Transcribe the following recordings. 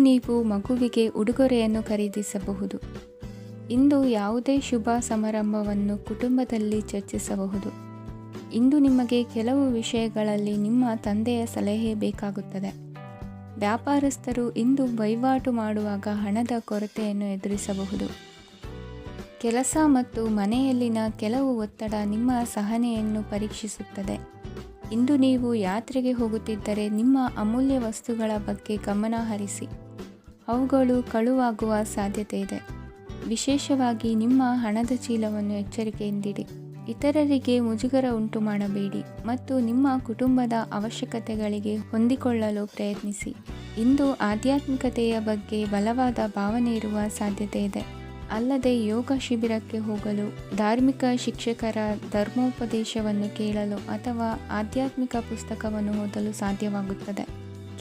ನೀವು ಮಗುವಿಗೆ ಉಡುಗೊರೆಯನ್ನು ಖರೀದಿಸಬಹುದು. ಇಂದು ಯಾವುದೇ ಶುಭ ಸಮಾರಂಭವನ್ನು ಕುಟುಂಬದಲ್ಲಿ ಚರ್ಚಿಸಬಹುದು. ಇಂದು ನಿಮಗೆ ಕೆಲವು ವಿಷಯಗಳಲ್ಲಿ ನಿಮ್ಮ ತಂದೆಯ ಸಲಹೆ ಬೇಕಾಗುತ್ತದೆ. ವ್ಯಾಪಾರಸ್ಥರು ಇಂದು ವಹಿವಾಟು ಮಾಡುವಾಗ ಹಣದ ಕೊರತೆಯನ್ನು ಎದುರಿಸಬಹುದು. ಕೆಲಸ ಮತ್ತು ಮನೆಯಲ್ಲಿನ ಕೆಲವು ಒತ್ತಡ ನಿಮ್ಮ ಸಹನೆಯನ್ನು ಪರೀಕ್ಷಿಸುತ್ತದೆ. ಇಂದು ನೀವು ಯಾತ್ರೆಗೆ ಹೋಗುತ್ತಿದ್ದರೆ ನಿಮ್ಮ ಅಮೂಲ್ಯ ವಸ್ತುಗಳ ಬಗ್ಗೆ ಗಮನ ಹರಿಸಿ. ಅವುಗಳು ಕಳುವಾಗುವ ಸಾಧ್ಯತೆ ಇದೆ. ವಿಶೇಷವಾಗಿ ನಿಮ್ಮ ಹಣದ ಚೀಲವನ್ನು ಎಚ್ಚರಿಕೆಯಿಂದಿಡಿ. ಇತರರಿಗೆ ಮುಜುಗರ ಉಂಟು ಮಾಡಬೇಡಿ ಮತ್ತು ನಿಮ್ಮ ಕುಟುಂಬದ ಅವಶ್ಯಕತೆಗಳಿಗೆ ಹೊಂದಿಕೊಳ್ಳಲು ಪ್ರಯತ್ನಿಸಿ. ಇಂದು ಆಧ್ಯಾತ್ಮಿಕತೆಯ ಬಗ್ಗೆ ಬಲವಾದ ಭಾವನೆ ಇರುವ ಸಾಧ್ಯತೆ ಇದೆ. ಅಲ್ಲದೆ ಯೋಗ ಶಿಬಿರಕ್ಕೆ ಹೋಗಲು, ಧಾರ್ಮಿಕ ಶಿಕ್ಷಕರ ಧರ್ಮೋಪದೇಶವನ್ನು ಕೇಳಲು ಅಥವಾ ಆಧ್ಯಾತ್ಮಿಕ ಪುಸ್ತಕವನ್ನು ಓದಲು ಸಾಧ್ಯವಾಗುತ್ತದೆ.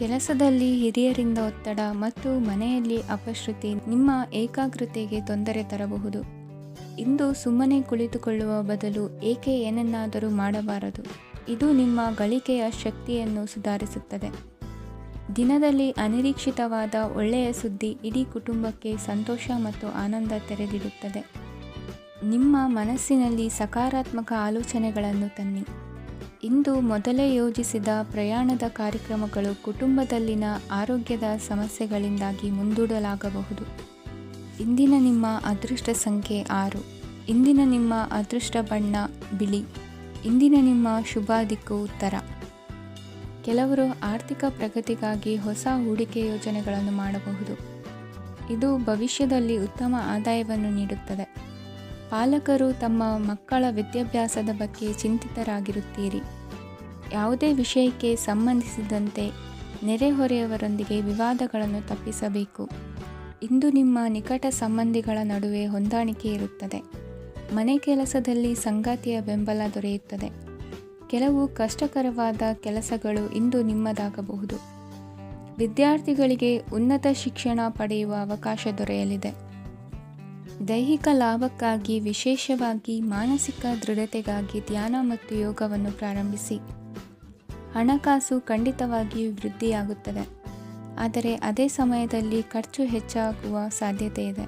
ಕೆಲಸದಲ್ಲಿ ಹಿರಿಯರಿಂದ ಒತ್ತಡ ಮತ್ತು ಮನೆಯಲ್ಲಿ ಅಪಶ್ರುತಿ ನಿಮ್ಮ ಏಕಾಗ್ರತೆಗೆ ತೊಂದರೆ ತರಬಹುದು. ಇಂದು ಸುಮ್ಮನೆ ಕುಳಿತುಕೊಳ್ಳುವ ಬದಲು ಏಕೆ ಏನನ್ನಾದರೂ ಮಾಡಬಾರದು. ಇದು ನಿಮ್ಮ ಗಳಿಕೆಯ ಶಕ್ತಿಯನ್ನು ಸುಧಾರಿಸುತ್ತದೆ. ದಿನದಲ್ಲಿ ಅನಿರೀಕ್ಷಿತವಾದ ಒಳ್ಳೆಯ ಸುದ್ದಿ ಇಡೀ ಕುಟುಂಬಕ್ಕೆ ಸಂತೋಷ ಮತ್ತು ಆನಂದ ತೆರೆದಿಡುತ್ತದೆ. ನಿಮ್ಮ ಮನಸ್ಸಿನಲ್ಲಿ ಸಕಾರಾತ್ಮಕ ಆಲೋಚನೆಗಳನ್ನು ತನ್ನಿ. ಇಂದು ಮೊದಲೇ ಯೋಜಿಸಿದ ಪ್ರಯಾಣದ ಕಾರ್ಯಕ್ರಮಗಳು ಕುಟುಂಬದಲ್ಲಿನ ಆರೋಗ್ಯದ ಸಮಸ್ಯೆಗಳಿಂದಾಗಿ ಮುಂದೂಡಲಾಗಬಹುದು. ಇಂದಿನ ನಿಮ್ಮ ಅದೃಷ್ಟ ಸಂಖ್ಯೆ 6. ಇಂದಿನ ನಿಮ್ಮ ಅದೃಷ್ಟ ಬಣ್ಣ ಬಿಳಿ. ಇಂದಿನ ನಿಮ್ಮ ಶುಭ ದಿಕ್ಕು ಉತ್ತರ. ಕೆಲವರು ಆರ್ಥಿಕ ಪ್ರಗತಿಗಾಗಿ ಹೊಸ ಹೂಡಿಕೆ ಯೋಜನೆಗಳನ್ನು ಮಾಡಬಹುದು. ಇದು ಭವಿಷ್ಯದಲ್ಲಿ ಉತ್ತಮ ಆದಾಯವನ್ನು ನೀಡುತ್ತದೆ. ಪಾಲಕರು ತಮ್ಮ ಮಕ್ಕಳ ವಿದ್ಯಾಭ್ಯಾಸದ ಬಗ್ಗೆ ಚಿಂತಿತರಾಗಿರುತ್ತೀರಿ. ಯಾವುದೇ ವಿಷಯಕ್ಕೆ ಸಂಬಂಧಿಸಿದಂತೆ ನೆರೆಹೊರೆಯವರೊಂದಿಗೆ ವಿವಾದಗಳನ್ನು ತಪ್ಪಿಸಬೇಕು. ಇಂದು ನಿಮ್ಮ ನಿಕಟ ಸಂಬಂಧಿಗಳ ನಡುವೆ ಹೊಂದಾಣಿಕೆ ಇರುತ್ತದೆ. ಮನೆ ಕೆಲಸದಲ್ಲಿ ಸಂಗಾತಿಯ ಬೆಂಬಲ ದೊರೆಯುತ್ತದೆ. ಕೆಲವು ಕಷ್ಟಕರವಾದ ಕೆಲಸಗಳು ಇಂದು ನಿಮ್ಮದಾಗಬಹುದು. ವಿದ್ಯಾರ್ಥಿಗಳಿಗೆ ಉನ್ನತ ಶಿಕ್ಷಣ ಪಡೆಯುವ ಅವಕಾಶ ದೊರೆಯಲಿದೆ. ದೈಹಿಕ ಲಾಭಕ್ಕಾಗಿ, ವಿಶೇಷವಾಗಿ ಮಾನಸಿಕ ದೃಢತೆಗಾಗಿ ಧ್ಯಾನ ಮತ್ತು ಯೋಗವನ್ನು ಪ್ರಾರಂಭಿಸಿ. ಹಣಕಾಸು ಖಂಡಿತವಾಗಿಯೂ ವೃದ್ಧಿಯಾಗುತ್ತದೆ, ಆದರೆ ಅದೇ ಸಮಯದಲ್ಲಿ ಖರ್ಚು ಹೆಚ್ಚಾಗುವ ಸಾಧ್ಯತೆ ಇದೆ.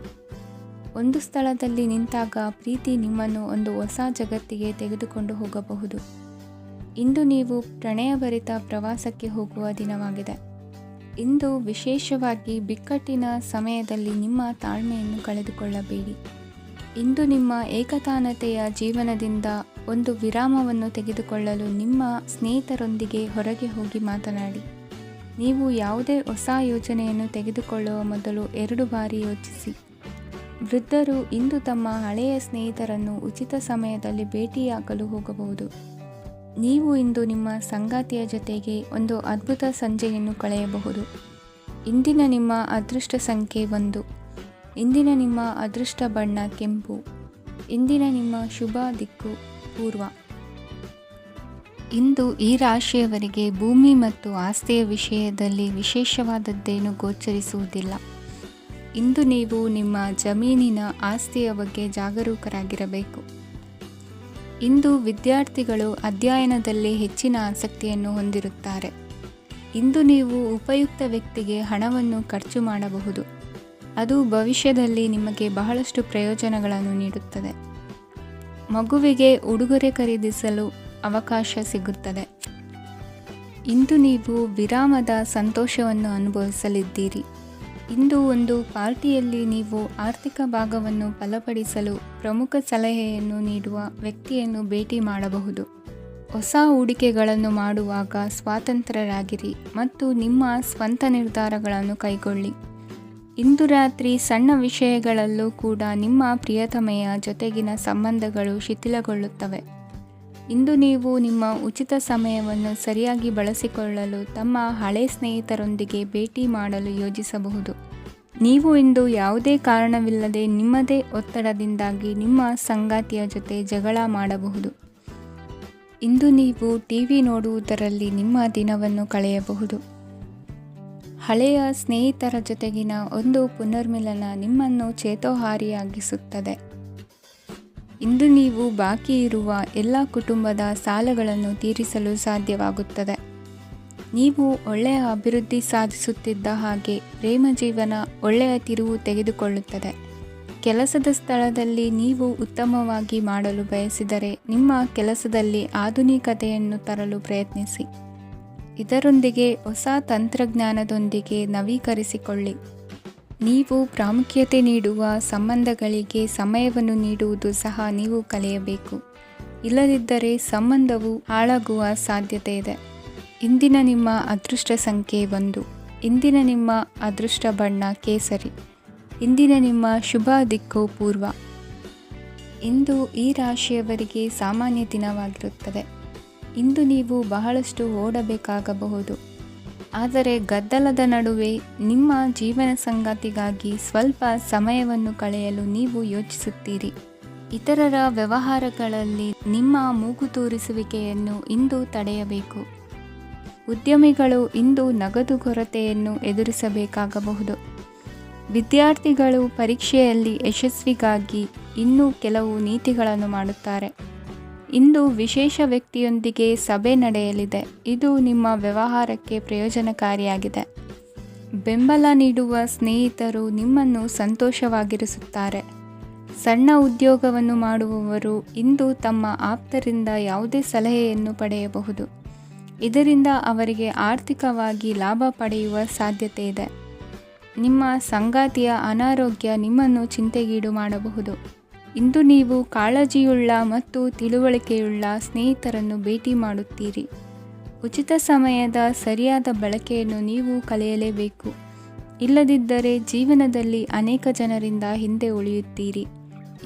ಒಂದು ಸ್ಥಳದಲ್ಲಿ ನಿಂತಾಗ ಪ್ರೀತಿ ನಿಮ್ಮನ್ನು ಒಂದು ಹೊಸ ಜಗತ್ತಿಗೆ ತೆಗೆದುಕೊಂಡು ಹೋಗಬಹುದು. ಇಂದು ನೀವು ಪ್ರಣಯಭರಿತ ಪ್ರವಾಸಕ್ಕೆ ಹೋಗುವ ದಿನವಾಗಿದೆ. ಇಂದು ವಿಶೇಷವಾಗಿ ಬಿಕ್ಕಟ್ಟಿನ ಸಮಯದಲ್ಲಿ ನಿಮ್ಮ ತಾಳ್ಮೆಯನ್ನು ಕಳೆದುಕೊಳ್ಳಬೇಡಿ. ಇಂದು ನಿಮ್ಮ ಏಕತಾನತೆಯ ಜೀವನದಿಂದ ಒಂದು ವಿರಾಮವನ್ನು ತೆಗೆದುಕೊಳ್ಳಲು ನಿಮ್ಮ ಸ್ನೇಹಿತರೊಂದಿಗೆ ಹೊರಗೆ ಹೋಗಿ ಮಾತನಾಡಿ. ನೀವು ಯಾವುದೇ ಹೊಸ ಯೋಜನೆಯನ್ನು ತೆಗೆದುಕೊಳ್ಳುವ ಮೊದಲು 2 ಬಾರಿ ಯೋಚಿಸಿ. ವೃದ್ಧರು ಇಂದು ತಮ್ಮ ಹಳೆಯ ಸ್ನೇಹಿತರನ್ನು ಉಚಿತ ಸಮಯದಲ್ಲಿ ಭೇಟಿಯಾಗಲು ಹೋಗಬಹುದು. ನೀವು ಇಂದು ನಿಮ್ಮ ಸಂಗಾತಿಯ ಜೊತೆಗೆ ಒಂದು ಅದ್ಭುತ ಸಂಜೆಯನ್ನು ಕಳೆಯಬಹುದು. ಇಂದಿನ ನಿಮ್ಮ ಅದೃಷ್ಟ ಸಂಖ್ಯೆ 1. ಇಂದಿನ ನಿಮ್ಮ ಅದೃಷ್ಟ ಬಣ್ಣ ಕೆಂಪು. ಇಂದಿನ ನಿಮ್ಮ ಶುಭ ದಿಕ್ಕು ಪೂರ್ವ. ಇಂದು ಈ ರಾಶಿಯವರಿಗೆ ಭೂಮಿ ಮತ್ತು ಆಸ್ತಿಯ ವಿಷಯದಲ್ಲಿ ವಿಶೇಷವಾದದ್ದೇನು ಗೋಚರಿಸುವುದಿಲ್ಲ. ಇಂದು ನೀವು ನಿಮ್ಮ ಜಮೀನಿನ ಆಸ್ತಿಯ ಬಗ್ಗೆ ಜಾಗರೂಕರಾಗಿರಬೇಕು. ಇಂದು ವಿದ್ಯಾರ್ಥಿಗಳು ಅಧ್ಯಯನದಲ್ಲಿ ಹೆಚ್ಚಿನ ಆಸಕ್ತಿಯನ್ನು ಹೊಂದಿರುತ್ತಾರೆ. ಇಂದು ನೀವು ಉಪಯುಕ್ತ ವ್ಯಕ್ತಿಗೆ ಹಣವನ್ನು ಖರ್ಚು ಮಾಡಬಹುದು. ಅದು ಭವಿಷ್ಯದಲ್ಲಿ ನಿಮಗೆ ಬಹಳಷ್ಟು ಪ್ರಯೋಜನಗಳನ್ನು ನೀಡುತ್ತದೆ. ಮಗುವಿಗೆ ಉಡುಗೊರೆ ಖರೀದಿಸಲು ಅವಕಾಶ ಸಿಗುತ್ತದೆ. ಇಂದು ನೀವು ವಿರಾಮದ ಸಂತೋಷವನ್ನು ಅನುಭವಿಸಲಿದ್ದೀರಿ. ಇಂದು ಒಂದು ಪಾರ್ಟಿಯಲ್ಲಿ ನೀವು ಆರ್ಥಿಕ ಭಾಗವನ್ನು ಬಲಪಡಿಸಲು ಪ್ರಮುಖ ಸಲಹೆಯನ್ನು ನೀಡುವ ವ್ಯಕ್ತಿಯನ್ನು ಭೇಟಿ ಮಾಡಬಹುದು. ಹೊಸ ಹೂಡಿಕೆಗಳನ್ನು ಮಾಡುವಾಗ ಸ್ವಾತಂತ್ರ್ಯರಾಗಿರಿ ಮತ್ತು ನಿಮ್ಮ ಸ್ವಂತ ನಿರ್ಧಾರಗಳನ್ನು ಕೈಗೊಳ್ಳಿ. ಇಂದು ರಾತ್ರಿ ಸಣ್ಣ ವಿಷಯಗಳಲ್ಲೂ ಕೂಡ ನಿಮ್ಮ ಪ್ರಿಯತಮೆಯ ಜೊತೆಗಿನ ಸಂಬಂಧಗಳು ಶಿಥಿಲಗೊಳ್ಳುತ್ತವೆ. ಇಂದು ನೀವು ನಿಮ್ಮ ಉಚಿತ ಸಮಯವನ್ನು ಸರಿಯಾಗಿ ಬಳಸಿಕೊಳ್ಳಲು ತಮ್ಮ ಹಳೆ ಸ್ನೇಹಿತರೊಂದಿಗೆ ಭೇಟಿ ಮಾಡಲು ಯೋಜಿಸಬಹುದು. ನೀವು ಇಂದು ಯಾವುದೇ ಕಾರಣವಿಲ್ಲದೆ ನಿಮ್ಮದೇ ಒತ್ತಡದಿಂದಾಗಿ ನಿಮ್ಮ ಸಂಗಾತಿಯ ಜೊತೆ ಜಗಳ ಮಾಡಬಹುದು. ಇಂದು ನೀವು ಟಿವಿ ನೋಡುವುದರಲ್ಲಿ ನಿಮ್ಮ ದಿನವನ್ನು ಕಳೆಯಬಹುದು. ಹಳೆಯ ಸ್ನೇಹಿತರ ಜೊತೆಗಿನ ಒಂದು ಪುನರ್ಮಿಲನ ನಿಮ್ಮನ್ನು ಚೇತೋಹಾರಿಯಾಗಿಸುತ್ತದೆ. ಇಂದು ನೀವು ಬಾಕಿ ಇರುವ ಎಲ್ಲ ಕುಟುಂಬದ ಸಾಲಗಳನ್ನು ತೀರಿಸಲು ಸಾಧ್ಯವಾಗುತ್ತದೆ. ನೀವು ಒಳ್ಳೆಯ ಅಭಿವೃದ್ಧಿ ಸಾಧಿಸುತ್ತಿದ್ದ ಹಾಗೆ ಪ್ರೇಮ ಜೀವನ ಒಳ್ಳೆಯ ತಿರುವು ತೆಗೆದುಕೊಳ್ಳುತ್ತದೆ. ಕೆಲಸದ ಸ್ಥಳದಲ್ಲಿ ನೀವು ಉತ್ತಮವಾಗಿ ಮಾಡಲು ಬಯಸಿದರೆ ನಿಮ್ಮ ಕೆಲಸದಲ್ಲಿ ಆಧುನಿಕತೆಯನ್ನು ತರಲು ಪ್ರಯತ್ನಿಸಿ. ಇದರೊಂದಿಗೆ ಹೊಸ ತಂತ್ರಜ್ಞಾನದೊಂದಿಗೆ ನವೀಕರಿಸಿಕೊಳ್ಳಿ. ನೀವು ಪ್ರಾಮುಖ್ಯತೆ ನೀಡುವ ಸಂಬಂಧಗಳಿಗೆ ಸಮಯವನ್ನು ನೀಡುವುದು ಸಹ ನೀವು ಕಲಿಯಬೇಕು. ಇಲ್ಲದಿದ್ದರೆ ಸಂಬಂಧವು ಹಾಳಾಗುವ ಸಾಧ್ಯತೆ ಇದೆ. ಇಂದಿನ ನಿಮ್ಮ ಅದೃಷ್ಟ ಸಂಖ್ಯೆ 1. ಇಂದಿನ ನಿಮ್ಮ ಅದೃಷ್ಟ ಬಣ್ಣ ಕೇಸರಿ. ಇಂದಿನ ನಿಮ್ಮ ಶುಭ ದಿಕ್ಕು ಪೂರ್ವ. ಇಂದು ಈ ರಾಶಿಯವರಿಗೆ ಸಾಮಾನ್ಯ ದಿನವಾಗಿರುತ್ತದೆ. ಇಂದು ನೀವು ಬಹಳಷ್ಟು ಓಡಬೇಕಾಗಬಹುದು. ಆದರೆ ಗದ್ದಲದ ನಡುವೆ ನಿಮ್ಮ ಜೀವನ ಸಂಗಾತಿಗಾಗಿ ಸ್ವಲ್ಪ ಸಮಯವನ್ನು ಕಳೆಯಲು ನೀವು ಯೋಚಿಸುತ್ತೀರಿ. ಇತರರ ವ್ಯವಹಾರಗಳಲ್ಲಿ ನಿಮ್ಮ ಮೂಗು ತೂರಿಸುವಿಕೆಯನ್ನು ಇಂದು ತಡೆಯಬೇಕು. ಉದ್ಯಮಿಗಳು ಇಂದು ನಗದು ಕೊರತೆಯನ್ನು ಎದುರಿಸಬೇಕಾಗಬಹುದು. ವಿದ್ಯಾರ್ಥಿಗಳು ಪರೀಕ್ಷೆಯಲ್ಲಿ ಯಶಸ್ವಿಗಾಗಿ ಇನ್ನೂ ಕೆಲವು ನೀತಿಗಳನ್ನು ಮಾಡುತ್ತಾರೆ. ಇಂದು ವಿಶೇಷ ವ್ಯಕ್ತಿಯೊಂದಿಗೆ ಸಭೆ ನಡೆಯಲಿದೆ. ಇದು ನಿಮ್ಮ ವ್ಯವಹಾರಕ್ಕೆ ಪ್ರಯೋಜನಕಾರಿಯಾಗಿದೆ. ಬೆಂಬಲ ನೀಡುವ ಸ್ನೇಹಿತರು ನಿಮ್ಮನ್ನು ಸಂತೋಷವಾಗಿರಿಸುತ್ತಾರೆ. ಸಣ್ಣ ಉದ್ಯೋಗವನ್ನು ಮಾಡುವವರು ಇಂದು ತಮ್ಮ ಆಪ್ತರಿಂದ ಯಾವುದೇ ಸಲಹೆಯನ್ನು ಪಡೆಯಬಹುದು. ಇದರಿಂದ ಅವರಿಗೆ ಆರ್ಥಿಕವಾಗಿ ಲಾಭ ಪಡೆಯುವ ಸಾಧ್ಯತೆ ಇದೆ. ನಿಮ್ಮ ಸಂಗಾತಿಯ ಅನಾರೋಗ್ಯ ನಿಮ್ಮನ್ನು ಚಿಂತೆಗೀಡು ಮಾಡಬಹುದು. ಇಂದು ನೀವು ಕಾಳಜಿಯುಳ್ಳ ಮತ್ತು ತಿಳುವಳಿಕೆಯುಳ್ಳ ಸ್ನೇಹಿತರನ್ನು ಭೇಟಿ ಮಾಡುತ್ತೀರಿ. ಉಚಿತ ಸಮಯದ ಸರಿಯಾದ ಬಳಕೆಯನ್ನು ನೀವು ಕಲಿಯಲೇಬೇಕು. ಇಲ್ಲದಿದ್ದರೆ ಜೀವನದಲ್ಲಿ ಅನೇಕ ಜನರಿಂದ ಹಿಂದೆ ಉಳಿಯುತ್ತೀರಿ.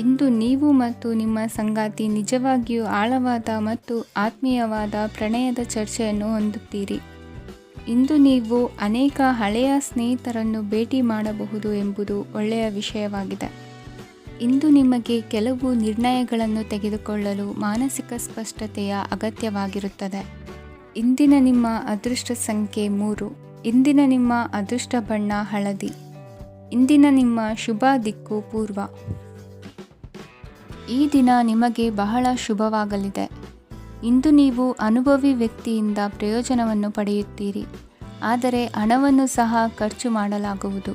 ಇಂದು ನೀವು ಮತ್ತು ನಿಮ್ಮ ಸಂಗಾತಿ ನಿಜವಾಗಿಯೂ ಆಳವಾದ ಮತ್ತು ಆತ್ಮೀಯವಾದ ಪ್ರಣಯದ ಚರ್ಚೆಯನ್ನು ಹೊಂದುತ್ತೀರಿ. ಇಂದು ನೀವು ಅನೇಕ ಹಳೆಯ ಸ್ನೇಹಿತರನ್ನು ಭೇಟಿ ಮಾಡಬಹುದು ಎಂಬುದು ಒಳ್ಳೆಯ ವಿಷಯವಾಗಿದೆ. ಇಂದು ನಿಮಗೆ ಕೆಲವು ನಿರ್ಣಯಗಳನ್ನು ತೆಗೆದುಕೊಳ್ಳಲು ಮಾನಸಿಕ ಸ್ಪಷ್ಟತೆಯ ಅಗತ್ಯವಾಗಿರುತ್ತದೆ. ಇಂದಿನ ನಿಮ್ಮ ಅದೃಷ್ಟ ಸಂಖ್ಯೆ 3. ಇಂದಿನ ನಿಮ್ಮ ಅದೃಷ್ಟ ಬಣ್ಣ ಹಳದಿ. ಇಂದಿನ ನಿಮ್ಮ ಶುಭ ದಿಕ್ಕು ಪೂರ್ವ. ಈ ದಿನ ನಿಮಗೆ ಬಹಳ ಶುಭವಾಗಲಿದೆ. ಇಂದು ನೀವು ಅನುಭವಿ ವ್ಯಕ್ತಿಯಿಂದ ಪ್ರಯೋಜನವನ್ನು ಪಡೆಯುತ್ತೀರಿ. ಆದರೆ ಹಣವನ್ನು ಸಹ ಖರ್ಚು ಮಾಡಲಾಗುವುದು.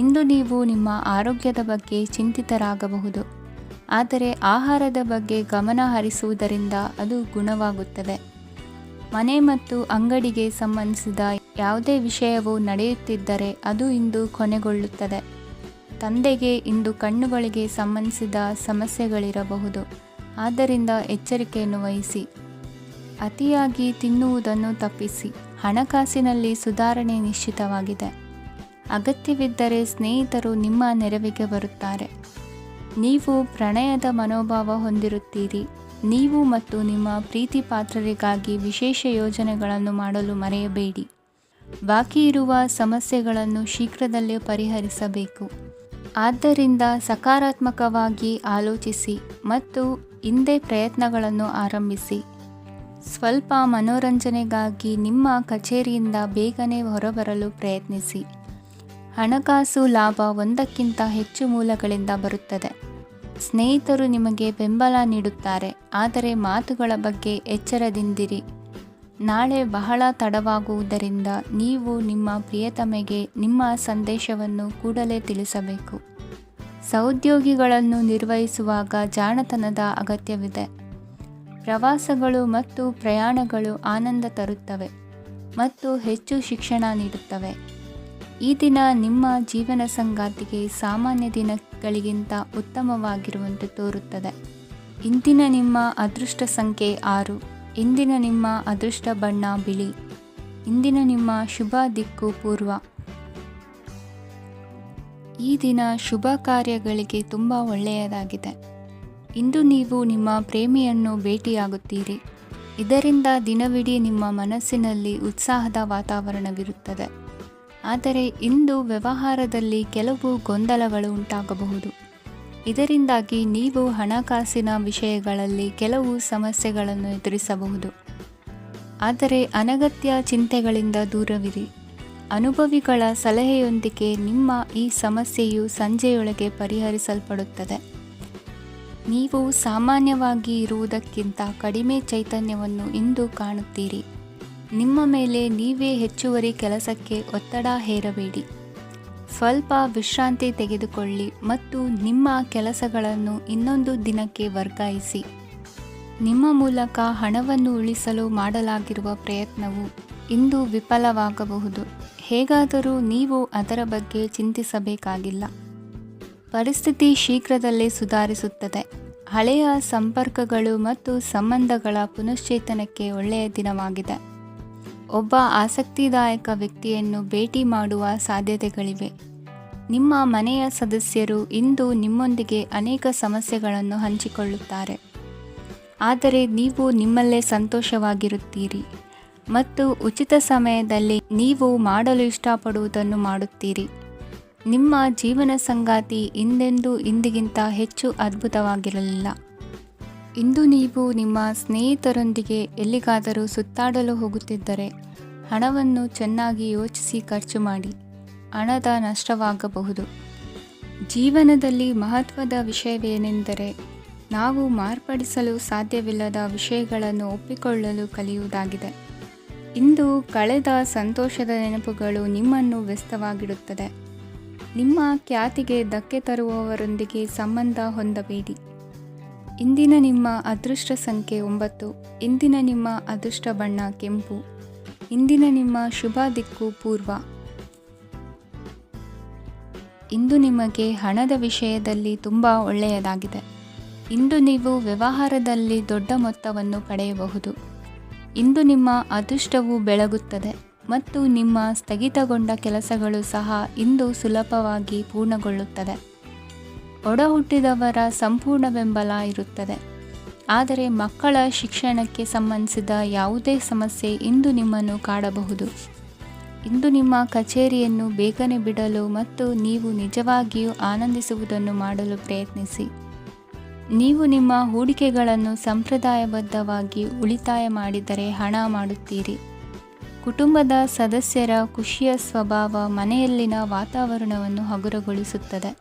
ಇಂದು ನೀವು ನಿಮ್ಮ ಆರೋಗ್ಯದ ಬಗ್ಗೆ ಚಿಂತಿತರಾಗಬಹುದು. ಆದರೆ ಆಹಾರದ ಬಗ್ಗೆ ಗಮನ ಹರಿಸುವುದರಿಂದ ಅದು ಗುಣವಾಗುತ್ತದೆ. ಮನೆ ಮತ್ತು ಅಂಗಡಿಗೆ ಸಂಬಂಧಿಸಿದ ಯಾವುದೇ ವಿಷಯವು ನಡೆಯುತ್ತಿದ್ದರೆ ಅದು ಇಂದು ಕೊನೆಗೊಳ್ಳುತ್ತದೆ. ತಂದೆಗೆ ಇಂದು ಕಣ್ಣುಗಳಿಗೆ ಸಂಬಂಧಿಸಿದ ಸಮಸ್ಯೆಗಳಿರಬಹುದು. ಆದ್ದರಿಂದ ಎಚ್ಚರಿಕೆಯನ್ನು ವಹಿಸಿ. ಅತಿಯಾಗಿ ತಿನ್ನುವುದನ್ನು ತಪ್ಪಿಸಿ. ಹಣಕಾಸಿನಲ್ಲಿ ಸುಧಾರಣೆ ನಿಶ್ಚಿತವಾಗಿದೆ. ಅಗತ್ಯವಿದ್ದರೆ ಸ್ನೇಹಿತರು ನಿಮ್ಮ ನೆರವಿಗೆ ಬರುತ್ತಾರೆ. ನೀವು ಪ್ರಣಯದ ಮನೋಭಾವ ಹೊಂದಿರುತ್ತೀರಿ. ನೀವು ಮತ್ತು ನಿಮ್ಮ ಪ್ರೀತಿ ಪಾತ್ರರಿಗಾಗಿ ವಿಶೇಷ ಯೋಜನೆಗಳನ್ನು ಮಾಡಲು ಮರೆಯಬೇಡಿ. ಬಾಕಿ ಇರುವ ಸಮಸ್ಯೆಗಳನ್ನು ಶೀಘ್ರದಲ್ಲೇ ಪರಿಹರಿಸಬೇಕು. ಆದ್ದರಿಂದ ಸಕಾರಾತ್ಮಕವಾಗಿ ಆಲೋಚಿಸಿ ಮತ್ತು ಇಂದೇ ಪ್ರಯತ್ನಗಳನ್ನು ಆರಂಭಿಸಿ. ಸ್ವಲ್ಪ ಮನೋರಂಜನೆಗಾಗಿ ನಿಮ್ಮ ಕಚೇರಿಯಿಂದ ಬೇಗನೆ ಹೊರಬರಲು ಪ್ರಯತ್ನಿಸಿ. ಹಣಕಾಸು ಲಾಭ ಒಂದಕ್ಕಿಂತ ಹೆಚ್ಚು ಮೂಲಗಳಿಂದ ಬರುತ್ತದೆ. ಸ್ನೇಹಿತರು ನಿಮಗೆ ಬೆಂಬಲ ನೀಡುತ್ತಾರೆ. ಆದರೆ ಮಾತುಗಳ ಬಗ್ಗೆ ಎಚ್ಚರದಿಂದಿರಿ. ನಾಳೆ ಬಹಳ ತಡವಾಗುವುದರಿಂದ ನೀವು ನಿಮ್ಮ ಪ್ರಿಯತಮೆಗೆ ನಿಮ್ಮ ಸಂದೇಶವನ್ನು ಕೂಡಲೇ ತಿಳಿಸಬೇಕು. ಸಹೋದ್ಯೋಗಿಗಳನ್ನು ನಿರ್ವಹಿಸುವಾಗ ಜಾಣತನದ ಅಗತ್ಯವಿದೆ. ಪ್ರವಾಸಗಳು ಮತ್ತು ಪ್ರಯಾಣಗಳು ಆನಂದ ತರುತ್ತವೆ ಮತ್ತು ಹೆಚ್ಚು ಶಿಕ್ಷಣ ನೀಡುತ್ತವೆ. ಈ ದಿನ ನಿಮ್ಮ ಜೀವನ ಸಂಗಾತಿಗೆ ಸಾಮಾನ್ಯ ದಿನಗಳಿಗಿಂತ ಉತ್ತಮವಾಗಿರುವಂತೆ ತೋರುತ್ತದೆ. ಇಂದಿನ ನಿಮ್ಮ ಅದೃಷ್ಟ ಸಂಖ್ಯೆ 6. ಇಂದಿನ ನಿಮ್ಮ ಅದೃಷ್ಟ ಬಣ್ಣ ಬಿಳಿ. ಇಂದಿನ ನಿಮ್ಮ ಶುಭ ದಿಕ್ಕು ಪೂರ್ವ. ಈ ದಿನ ಶುಭ ಕಾರ್ಯಗಳಿಗೆ ತುಂಬ ಒಳ್ಳೆಯದಾಗಿದೆ. ಇಂದು ನೀವು ನಿಮ್ಮ ಪ್ರೇಮಿಯನ್ನು ಭೇಟಿಯಾಗುತ್ತೀರಿ. ಇದರಿಂದ ದಿನವಿಡೀ ನಿಮ್ಮ ಮನಸ್ಸಿನಲ್ಲಿ ಉತ್ಸಾಹದ ವಾತಾವರಣವಿರುತ್ತದೆ. ಆದರೆ ಇಂದು ವ್ಯವಹಾರದಲ್ಲಿ ಕೆಲವು ಗೊಂದಲಗಳು ಉಂಟಾಗಬಹುದು. ಇದರಿಂದಾಗಿ ನೀವು ಹಣಕಾಸಿನ ವಿಷಯಗಳಲ್ಲಿ ಕೆಲವು ಸಮಸ್ಯೆಗಳನ್ನು ಎದುರಿಸಬಹುದು. ಆದರೆ ಅನಗತ್ಯ ಚಿಂತೆಗಳಿಂದ ದೂರವಿರಿ. ಅನುಭವಿಗಳ ಸಲಹೆಯೊಂದಿಗೆ ನಿಮ್ಮ ಈ ಸಮಸ್ಯೆಯು ಸಂಜೆಯೊಳಗೆ ಪರಿಹರಿಸಲ್ಪಡುತ್ತದೆ. ನೀವು ಸಾಮಾನ್ಯವಾಗಿ ಇರುವುದಕ್ಕಿಂತ ಕಡಿಮೆ ಚೈತನ್ಯವನ್ನು ಇಂದು ಕಾಣುತ್ತೀರಿ. ನಿಮ್ಮ ಮೇಲೆ ನೀವೇ ಹೆಚ್ಚುವರಿ ಕೆಲಸಕ್ಕೆ ಒತ್ತಡ ಹೇರಬೇಡಿ. ಸ್ವಲ್ಪ ವಿಶ್ರಾಂತಿ ತೆಗೆದುಕೊಳ್ಳಿ ಮತ್ತು ನಿಮ್ಮ ಕೆಲಸಗಳನ್ನು ಇನ್ನೊಂದು ದಿನಕ್ಕೆ ವರ್ಗಾಯಿಸಿ. ನಿಮ್ಮ ಮೂಲಕ ಹಣವನ್ನು ಉಳಿಸಲು ಮಾಡಲಾಗಿರುವ ಪ್ರಯತ್ನವು ಇಂದು ವಿಫಲವಾಗಬಹುದು. ಹೇಗಾದರೂ ನೀವು ಅದರ ಬಗ್ಗೆ ಚಿಂತಿಸಬೇಕಾಗಿಲ್ಲ. ಪರಿಸ್ಥಿತಿ ಶೀಘ್ರದಲ್ಲೇ ಸುಧಾರಿಸುತ್ತದೆ. ಹಳೆಯ ಸಂಪರ್ಕಗಳು ಮತ್ತು ಸಂಬಂಧಗಳ ಪುನಶ್ಚೇತನಕ್ಕೆ ಒಳ್ಳೆಯ ದಿನವಾಗಿದೆ. ಒಬ್ಬ ಆಸಕ್ತಿದಾಯಕ ವ್ಯಕ್ತಿಯನ್ನು ಭೇಟಿ ಮಾಡುವ ಸಾಧ್ಯತೆಗಳಿವೆ. ನಿಮ್ಮ ಮನೆಯ ಸದಸ್ಯರು ಇಂದು ನಿಮ್ಮೊಂದಿಗೆ ಅನೇಕ ಸಮಸ್ಯೆಗಳನ್ನು ಹಂಚಿಕೊಳ್ಳುತ್ತಾರೆ, ಆದರೆ ನೀವು ನಿಮ್ಮಲ್ಲೇ ಸಂತೋಷವಾಗಿರುತ್ತೀರಿ ಮತ್ತು ಉಚಿತ ಸಮಯದಲ್ಲಿ ನೀವು ಮಾಡಲು ಇಷ್ಟಪಡುವುದನ್ನು ಮಾಡುತ್ತೀರಿ. ನಿಮ್ಮ ಜೀವನ ಸಂಗಾತಿ ಇಂದಿಗಿಂತ ಹೆಚ್ಚು ಅದ್ಭುತವಾಗಿರಲಿಲ್ಲ. ಇಂದು ನೀವು ನಿಮ್ಮ ಸ್ನೇಹಿತರೊಂದಿಗೆ ಎಲ್ಲಿಗಾದರೂ ಸುತ್ತಾಡಲು ಹೋಗುತ್ತಿದ್ದರೆ ಹಣವನ್ನು ಚೆನ್ನಾಗಿ ಯೋಚಿಸಿ ಖರ್ಚು ಮಾಡಿ. ಹಣದ ನಷ್ಟವಾಗಬಹುದು. ಜೀವನದಲ್ಲಿ ಮಹತ್ವದ ವಿಷಯವೇನೆಂದರೆ ನಾವು ಮಾರ್ಪಡಿಸಲು ಸಾಧ್ಯವಿಲ್ಲದ ವಿಷಯಗಳನ್ನು ಒಪ್ಪಿಕೊಳ್ಳಲು ಕಲಿಯುವುದಾಗಿದೆ. ಇಂದು ಕಳೆದ ಸಂತೋಷದ ನೆನಪುಗಳು ನಿಮ್ಮನ್ನು ವ್ಯಸ್ತವಾಗಿಡುತ್ತದೆ. ನಿಮ್ಮ ಖ್ಯಾತಿಗೆ ಧಕ್ಕೆ ತರುವವರೊಂದಿಗೆ ಸಂಬಂಧ ಹೊಂದಬೇಡಿ. ಇಂದಿನ ನಿಮ್ಮ ಅದೃಷ್ಟ ಸಂಖ್ಯೆ 9. ಇಂದಿನ ನಿಮ್ಮ ಅದೃಷ್ಟ ಬಣ್ಣ ಕೆಂಪು. ಇಂದಿನ ನಿಮ್ಮ ಶುಭ ದಿಕ್ಕು ಪೂರ್ವ. ಇಂದು ನಿಮಗೆ ಹಣದ ವಿಷಯದಲ್ಲಿ ತುಂಬ ಒಳ್ಳೆಯದಾಗಿದೆ. ಇಂದು ನೀವು ವ್ಯವಹಾರದಲ್ಲಿ ದೊಡ್ಡ ಮೊತ್ತವನ್ನು ಪಡೆಯಬಹುದು. ಇಂದು ನಿಮ್ಮ ಅದೃಷ್ಟವು ಬೆಳಗುತ್ತದೆ ಮತ್ತು ನಿಮ್ಮ ಸ್ಥಗಿತಗೊಂಡ ಕೆಲಸಗಳು ಸಹ ಇಂದು ಸುಲಭವಾಗಿ ಪೂರ್ಣಗೊಳ್ಳುತ್ತದೆ. ಒಡಹುಟ್ಟಿದವರ ಸಂಪೂರ್ಣ ಬೆಂಬಲ ಇರುತ್ತದೆ, ಆದರೆ ಮಕ್ಕಳ ಶಿಕ್ಷಣಕ್ಕೆ ಸಂಬಂಧಿಸಿದ ಯಾವುದೇ ಸಮಸ್ಯೆ ಇಂದು ನಿಮ್ಮನ್ನು ಕಾಡಬಹುದು. ಇಂದು ನಿಮ್ಮ ಕಚೇರಿಯನ್ನು ಬೇಗನೆ ಬಿಡಲು ಮತ್ತು ನೀವು ನಿಜವಾಗಿಯೂ ಆನಂದಿಸುವುದನ್ನು ಮಾಡಲು ಪ್ರಯತ್ನಿಸಿ. ನೀವು ನಿಮ್ಮ ಹೂಡಿಕೆಗಳನ್ನು ಸಂಪ್ರದಾಯಬದ್ಧವಾಗಿ ಉಳಿತಾಯ ಮಾಡಿದರೆ ಹಣ ಮಾಡುತ್ತೀರಿ. ಕುಟುಂಬದ ಸದಸ್ಯರ ಖುಷಿಯ ಸ್ವಭಾವ ಮನೆಯಲ್ಲಿನ ವಾತಾವರಣವನ್ನು ಹಗುರಗೊಳಿಸುತ್ತದೆ.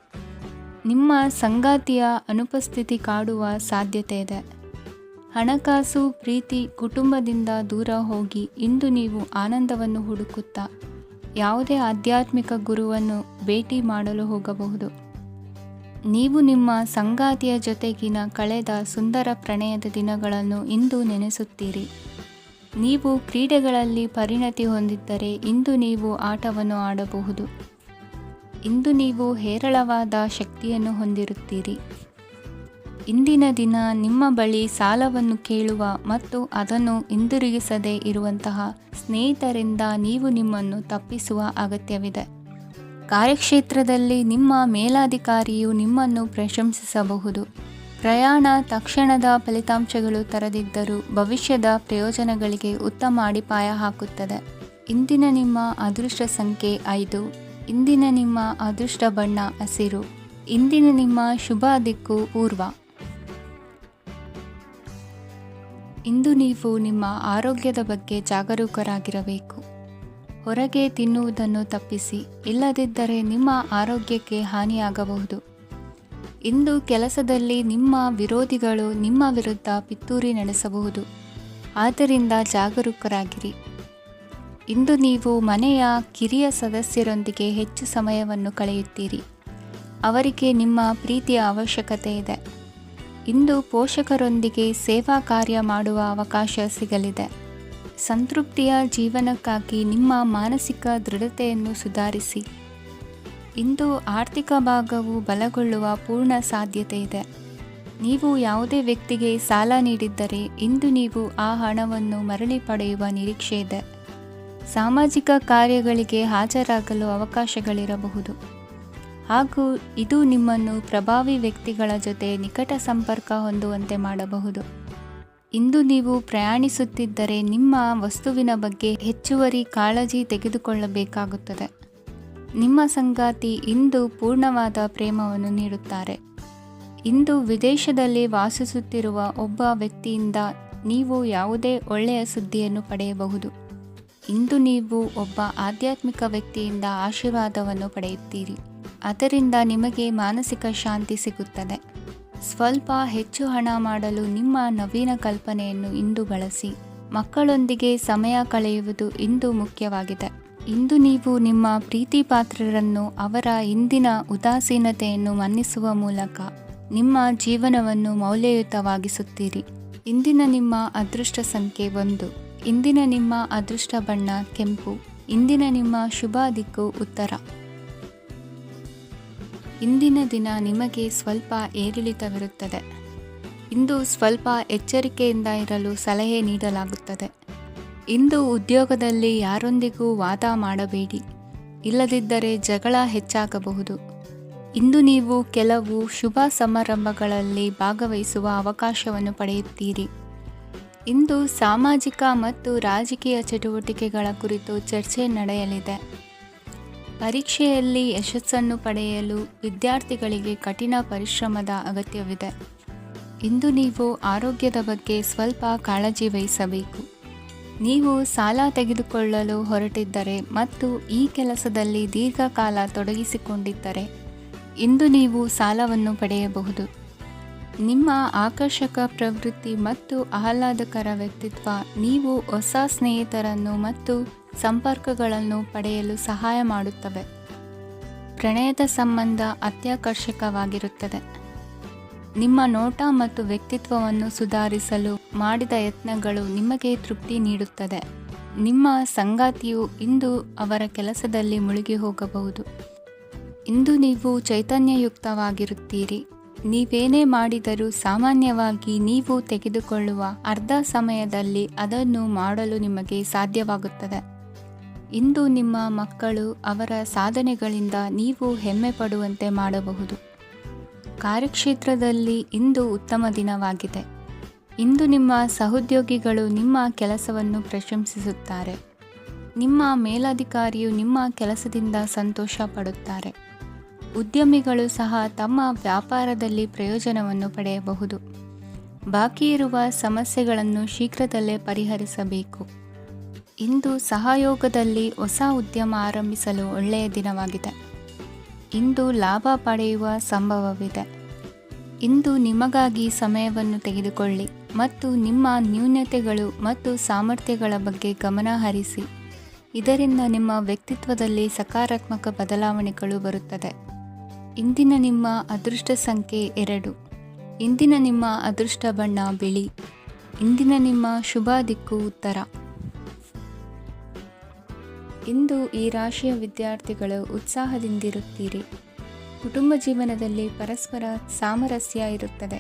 ನಿಮ್ಮ ಸಂಗಾತಿಯ ಅನುಪಸ್ಥಿತಿ ಕಾಡುವ ಸಾಧ್ಯತೆ ಇದೆ. ಹಣಕಾಸು, ಪ್ರೀತಿ, ಕುಟುಂಬದಿಂದ ದೂರ ಹೋಗಿ ಇಂದು ನೀವು ಆನಂದವನ್ನು ಹುಡುಕುತ್ತಾ ಯಾವುದೇ ಆಧ್ಯಾತ್ಮಿಕ ಗುರುವನ್ನು ಭೇಟಿ ಮಾಡಲು ಹೋಗಬಹುದು. ನೀವು ನಿಮ್ಮ ಸಂಗಾತಿಯ ಜೊತೆಗಿನ ಕಳೆದ ಸುಂದರ ಪ್ರಣಯದ ದಿನಗಳನ್ನು ಇಂದು ನೆನೆಸುತ್ತೀರಿ. ನೀವು ಕ್ರೀಡೆಗಳಲ್ಲಿ ಪರಿಣತಿ ಹೊಂದಿದ್ದರೆ ಇಂದು ನೀವು ಆಟವನ್ನು ಆಡಬಹುದು. ಇಂದು ನೀವು ಹೇರಳವಾದ ಶಕ್ತಿಯನ್ನು ಹೊಂದಿರುತ್ತೀರಿ. ಇಂದಿನ ದಿನ ನಿಮ್ಮ ಬಳಿ ಸಾಲವನ್ನು ಕೇಳುವ ಮತ್ತು ಅದನ್ನು ಹಿಂದಿರುಗಿಸದೇ ಇರುವಂತಹ ಸ್ನೇಹಿತರಿಂದ ನೀವು ನಿಮ್ಮನ್ನು ತಪ್ಪಿಸುವ ಅಗತ್ಯವಿದೆ. ಕಾರ್ಯಕ್ಷೇತ್ರದಲ್ಲಿ ನಿಮ್ಮ ಮೇಲಾಧಿಕಾರಿಯು ನಿಮ್ಮನ್ನು ಪ್ರಶಂಸಿಸಬಹುದು. ಪ್ರಯಾಣ ತಕ್ಷಣದ ಫಲಿತಾಂಶಗಳು ತರದಿದ್ದರೂ ಭವಿಷ್ಯದ ಪ್ರಯೋಜನಗಳಿಗೆ ಉತ್ತಮ ಅಡಿಪಾಯ ಹಾಕುತ್ತದೆ. ಇಂದಿನ ನಿಮ್ಮ ಅದೃಷ್ಟ ಸಂಖ್ಯೆ 5. ಇಂದಿನ ನಿಮ್ಮ ಅದೃಷ್ಟ ಬಣ್ಣ ಹಸಿರು. ಇಂದಿನ ನಿಮ್ಮ ಶುಭ ದಿಕ್ಕು ಪೂರ್ವ. ಇಂದು ನೀವು ನಿಮ್ಮ ಆರೋಗ್ಯದ ಬಗ್ಗೆ ಜಾಗರೂಕರಾಗಿರಬೇಕು. ಹೊರಗೆ ತಿನ್ನುವುದನ್ನು ತಪ್ಪಿಸಿ, ಇಲ್ಲದಿದ್ದರೆ ನಿಮ್ಮ ಆರೋಗ್ಯಕ್ಕೆ ಹಾನಿಯಾಗಬಹುದು. ಇಂದು ಕೆಲಸದಲ್ಲಿ ನಿಮ್ಮ ವಿರೋಧಿಗಳು ನಿಮ್ಮ ವಿರುದ್ಧ ಪಿತೂರಿ ನಡೆಸಬಹುದು, ಆದ್ದರಿಂದ ಜಾಗರೂಕರಾಗಿರಿ. ಇಂದು ನೀವು ಮನೆಯ ಕಿರಿಯ ಸದಸ್ಯರೊಂದಿಗೆ ಹೆಚ್ಚು ಸಮಯವನ್ನು ಕಳೆಯುತ್ತೀರಿ. ಅವರಿಗೆ ನಿಮ್ಮ ಪ್ರೀತಿಯ ಅವಶ್ಯಕತೆ ಇದೆ. ಇಂದು ಪೋಷಕರೊಂದಿಗೆ ಸೇವಾ ಕಾರ್ಯ ಮಾಡುವ ಅವಕಾಶ ಸಿಗಲಿದೆ. ಸಂತೃಪ್ತಿಯ ಜೀವನಕ್ಕಾಗಿ ನಿಮ್ಮ ಮಾನಸಿಕ ದೃಢತೆಯನ್ನು ಸುಧಾರಿಸಿ. ಇಂದು ಆರ್ಥಿಕ ಭಾಗವು ಬಲಗೊಳ್ಳುವ ಪೂರ್ಣ ಸಾಧ್ಯತೆ ಇದೆ. ನೀವು ಯಾವುದೇ ವ್ಯಕ್ತಿಗೆ ಸಾಲ ನೀಡಿದ್ದರೆ ಇಂದು ನೀವು ಆ ಹಣವನ್ನು ಮರಳಿ ಪಡೆಯುವ ನಿರೀಕ್ಷೆ ಇದೆ. ಸಾಮಾಜಿಕ ಕಾರ್ಯಗಳಿಗೆ ಹಾಜರಾಗಲು ಅವಕಾಶಗಳಿರಬಹುದು ಹಾಗೂ ಇದು ನಿಮ್ಮನ್ನು ಪ್ರಭಾವಿ ವ್ಯಕ್ತಿಗಳ ಜೊತೆ ನಿಕಟ ಸಂಪರ್ಕ ಹೊಂದುವಂತೆ ಮಾಡಬಹುದು. ಇಂದು ನೀವು ಪ್ರಯಾಣಿಸುತ್ತಿದ್ದರೆ ನಿಮ್ಮ ವಸ್ತುವಿನ ಬಗ್ಗೆ ಹೆಚ್ಚುವರಿ ಕಾಳಜಿ ತೆಗೆದುಕೊಳ್ಳಬೇಕಾಗುತ್ತದೆ. ನಿಮ್ಮ ಸಂಗಾತಿ ಇಂದು ಪೂರ್ಣವಾದ ಪ್ರೇಮವನ್ನು ನೀಡುತ್ತಾರೆ. ಇಂದು ವಿದೇಶದಲ್ಲಿ ವಾಸಿಸುತ್ತಿರುವ ಒಬ್ಬ ವ್ಯಕ್ತಿಯಿಂದ ನೀವು ಯಾವುದೇ ಒಳ್ಳೆಯ ಸುದ್ದಿಯನ್ನು ಪಡೆಯಬಹುದು. ಇಂದು ನೀವು ಒಬ್ಬ ಆಧ್ಯಾತ್ಮಿಕ ವ್ಯಕ್ತಿಯಿಂದ ಆಶೀರ್ವಾದವನ್ನು ಪಡೆಯುತ್ತೀರಿ. ಅದರಿಂದ ನಿಮಗೆ ಮಾನಸಿಕ ಶಾಂತಿ ಸಿಗುತ್ತದೆ. ಸ್ವಲ್ಪ ಹೆಚ್ಚು ಹಣ ಮಾಡಲು ನಿಮ್ಮ ನವೀನ ಕಲ್ಪನೆಯನ್ನು ಇಂದು ಬಳಸಿ. ಮಕ್ಕಳೊಂದಿಗೆ ಸಮಯ ಕಳೆಯುವುದು ಇಂದು ಮುಖ್ಯವಾಗಿದೆ. ಇಂದು ನೀವು ನಿಮ್ಮ ಪ್ರೀತಿ ಪಾತ್ರರನ್ನು ಅವರ ಇಂದಿನ ಉದಾಸೀನತೆಯನ್ನು ಮನ್ನಿಸುವ ಮೂಲಕ ನಿಮ್ಮ ಜೀವನವನ್ನು ಮೌಲ್ಯಯುತವಾಗಿಸುತ್ತೀರಿ. ಇಂದಿನ ನಿಮ್ಮ ಅದೃಷ್ಟ ಸಂಖ್ಯೆ 1. ಇಂದಿನ ನಿಮ್ಮ ಅದೃಷ್ಟ ಬಣ್ಣ ಕೆಂಪು. ಇಂದಿನ ನಿಮ್ಮ ಶುಭ ದಿಕ್ಕು ಉತ್ತರ. ಇಂದಿನ ದಿನ ನಿಮಗೆ ಸ್ವಲ್ಪ ಏರಿಳಿತವಿರುತ್ತದೆ. ಇಂದು ಸ್ವಲ್ಪ ಎಚ್ಚರಿಕೆಯಿಂದ ಇರಲು ಸಲಹೆ ನೀಡಲಾಗುತ್ತದೆ. ಇಂದು ಉದ್ಯೋಗದಲ್ಲಿ ಯಾರೊಂದಿಗೂ ವಾದ ಮಾಡಬೇಡಿ, ಇಲ್ಲದಿದ್ದರೆ ಜಗಳ ಹೆಚ್ಚಾಗಬಹುದು. ಇಂದು ನೀವು ಕೆಲವು ಶುಭ ಸಮಾರಂಭಗಳಲ್ಲಿ ಭಾಗವಹಿಸುವ ಅವಕಾಶವನ್ನು ಪಡೆಯುತ್ತೀರಿ. ಇಂದು ಸಾಮಾಜಿಕ ಮತ್ತು ರಾಜಕೀಯ ಚಟುವಟಿಕೆಗಳ ಕುರಿತು ಚರ್ಚೆ ನಡೆಯಲಿದೆ. ಪರೀಕ್ಷೆಯಲ್ಲಿ ಯಶಸ್ಸನ್ನು ಪಡೆಯಲು ವಿದ್ಯಾರ್ಥಿಗಳಿಗೆ ಕಠಿಣ ಪರಿಶ್ರಮದ ಅಗತ್ಯವಿದೆ. ಇಂದು ನೀವು ಆರೋಗ್ಯದ ಬಗ್ಗೆ ಸ್ವಲ್ಪ ಕಾಳಜಿ ವಹಿಸಬೇಕು. ನೀವು ಸಾಲ ತೆಗೆದುಕೊಳ್ಳಲು ಹೊರಟಿದ್ದರೆ ಮತ್ತು ಈ ಕೆಲಸದಲ್ಲಿ ದೀರ್ಘಕಾಲ ತೊಡಗಿಸಿಕೊಂಡಿದ್ದರೆ ಇಂದು ನೀವು ಸಾಲವನ್ನು ಪಡೆಯಬಹುದು. ನಿಮ್ಮ ಆಕರ್ಷಕ ಪ್ರವೃತ್ತಿ ಮತ್ತು ಆಹ್ಲಾದಕರ ವ್ಯಕ್ತಿತ್ವ ನೀವು ಹೊಸ ಸ್ನೇಹಿತರನ್ನು ಮತ್ತು ಸಂಪರ್ಕಗಳನ್ನು ಪಡೆಯಲು ಸಹಾಯ ಮಾಡುತ್ತವೆ. ಪ್ರಣಯದ ಸಂಬಂಧ ಅತ್ಯಾಕರ್ಷಕವಾಗಿರುತ್ತದೆ. ನಿಮ್ಮ ನೋಟ ಮತ್ತು ವ್ಯಕ್ತಿತ್ವವನ್ನು ಸುಧಾರಿಸಲು ಮಾಡಿದ ಯತ್ನಗಳು ನಿಮಗೆ ತೃಪ್ತಿ ನೀಡುತ್ತದೆ. ನಿಮ್ಮ ಸಂಗಾತಿಯು ಇಂದು ಅವರ ಕೆಲಸದಲ್ಲಿ ಮುಳುಗಿ ಹೋಗಬಹುದು. ಇಂದು ನೀವು ಚೈತನ್ಯಯುಕ್ತವಾಗಿರುತ್ತೀರಿ. ನೀವೇನೇ ಮಾಡಿದರೂ ಸಾಮಾನ್ಯವಾಗಿ ನೀವು ತೆಗೆದುಕೊಳ್ಳುವ ಅರ್ಧ ಸಮಯದಲ್ಲಿ ಅದನ್ನು ಮಾಡಲು ನಿಮಗೆ ಸಾಧ್ಯವಾಗುತ್ತದೆ. ಇಂದು ನಿಮ್ಮ ಮಕ್ಕಳು ಅವರ ಸಾಧನೆಗಳಿಂದ ನೀವು ಹೆಮ್ಮೆ ಪಡುವಂತೆ ಮಾಡಬಹುದು. ಕಾರ್ಯಕ್ಷೇತ್ರದಲ್ಲಿ ಇಂದು ಉತ್ತಮ ದಿನವಾಗಿದೆ. ಇಂದು ನಿಮ್ಮ ಸಹೋದ್ಯೋಗಿಗಳು ನಿಮ್ಮ ಕೆಲಸವನ್ನು ಪ್ರಶಂಸಿಸುತ್ತಾರೆ. ನಿಮ್ಮ ಮೇಲಧಿಕಾರಿಯು ನಿಮ್ಮ ಕೆಲಸದಿಂದ ಸಂತೋಷ ಪಡುತ್ತಾರೆ. ಉದ್ಯಮಿಗಳು ಸಹ ತಮ್ಮ ವ್ಯಾಪಾರದಲ್ಲಿ ಪ್ರಯೋಜನವನ್ನು ಪಡೆಯಬಹುದು. ಬಾಕಿ ಇರುವ ಸಮಸ್ಯೆಗಳನ್ನು ಶೀಘ್ರದಲ್ಲೇ ಪರಿಹರಿಸಬೇಕು. ಇಂದು ಸಹಯೋಗದಲ್ಲಿ ಹೊಸ ಉದ್ಯಮ ಆರಂಭಿಸಲು ಒಳ್ಳೆಯ ದಿನವಾಗಿದೆ. ಇಂದು ಲಾಭ ಪಡೆಯುವ ಸಂಭವವಿದೆ. ಇಂದು ನಿಮಗಾಗಿ ಸಮಯವನ್ನು ತೆಗೆದುಕೊಳ್ಳಿ ಮತ್ತು ನಿಮ್ಮ ನ್ಯೂನತೆಗಳು ಮತ್ತು ಸಾಮರ್ಥ್ಯಗಳ ಬಗ್ಗೆ ಗಮನ ಹರಿಸಿ. ಇದರಿಂದ ನಿಮ್ಮ ವ್ಯಕ್ತಿತ್ವದಲ್ಲಿ ಸಕಾರಾತ್ಮಕ ಬದಲಾವಣೆಗಳು ಬರುತ್ತದೆ. ಇಂದಿನ ನಿಮ್ಮ ಅದೃಷ್ಟ ಸಂಖ್ಯೆ 2. ಇಂದಿನ ನಿಮ್ಮ ಅದೃಷ್ಟ ಬಣ್ಣ ಬಿಳಿ. ಇಂದಿನ ನಿಮ್ಮ ಶುಭ ದಿಕ್ಕು ಉತ್ತರ. ಇಂದು ಈ ರಾಶಿಯ ವಿದ್ಯಾರ್ಥಿಗಳು ಉತ್ಸಾಹದಿಂದಿರುತ್ತೀರಿ. ಕುಟುಂಬ ಜೀವನದಲ್ಲಿ ಪರಸ್ಪರ ಸಾಮರಸ್ಯ ಇರುತ್ತದೆ,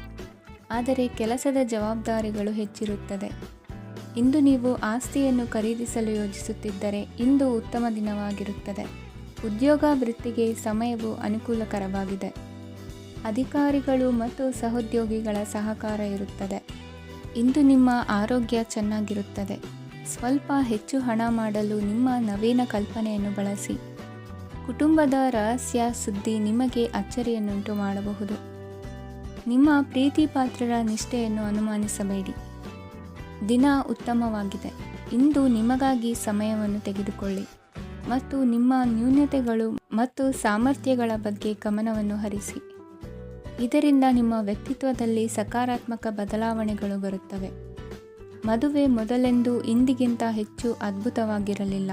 ಆದರೆ ಕೆಲಸದ ಜವಾಬ್ದಾರಿಗಳು ಹೆಚ್ಚಿರುತ್ತದೆ. ಇಂದು ನೀವು ಆಸ್ತಿಯನ್ನು ಖರೀದಿಸಲು ಯೋಜಿಸುತ್ತಿದ್ದರೆ ಇಂದು ಉತ್ತಮ ದಿನವಾಗಿರುತ್ತದೆ. ಉದ್ಯೋಗ ವೃತ್ತಿಗೆ ಸಮಯವು ಅನುಕೂಲಕರವಾಗಿದೆ. ಅಧಿಕಾರಿಗಳು ಮತ್ತು ಸಹೋದ್ಯೋಗಿಗಳ ಸಹಕಾರ ಇರುತ್ತದೆ. ಇಂದು ನಿಮ್ಮ ಆರೋಗ್ಯ ಚೆನ್ನಾಗಿರುತ್ತದೆ. ಸ್ವಲ್ಪ ಹೆಚ್ಚು ಹಣ ಮಾಡಲು ನಿಮ್ಮ ನವೀನ ಕಲ್ಪನೆಯನ್ನು ಬಳಸಿ. ಕುಟುಂಬದ ರಹಸ್ಯ ಸುದ್ದಿ ನಿಮಗೆ ಅಚ್ಚರಿಯನ್ನುಂಟು ಮಾಡಬಹುದು. ನಿಮ್ಮ ಪ್ರೀತಿ ಪಾತ್ರರ ನಿಷ್ಠೆಯನ್ನು ಅನುಮಾನಿಸಬೇಡಿ. ದಿನ ಉತ್ತಮವಾಗಿದೆ. ಇಂದು ನಿಮಗಾಗಿ ಸಮಯವನ್ನು ತೆಗೆದುಕೊಳ್ಳಿ ಮತ್ತು ನಿಮ್ಮ ನ್ಯೂನತೆಗಳು ಮತ್ತು ಸಾಮರ್ಥ್ಯಗಳ ಬಗ್ಗೆ ಗಮನವನ್ನು ಹರಿಸಿ. ಇದರಿಂದ ನಿಮ್ಮ ವ್ಯಕ್ತಿತ್ವದಲ್ಲಿ ಸಕಾರಾತ್ಮಕ ಬದಲಾವಣೆಗಳು ಬರುತ್ತವೆ. ಮದುವೆ ಮೊದಲೆಂದೂ ಇಂದಿಗಿಂತ ಹೆಚ್ಚು ಅದ್ಭುತವಾಗಿರಲಿಲ್ಲ.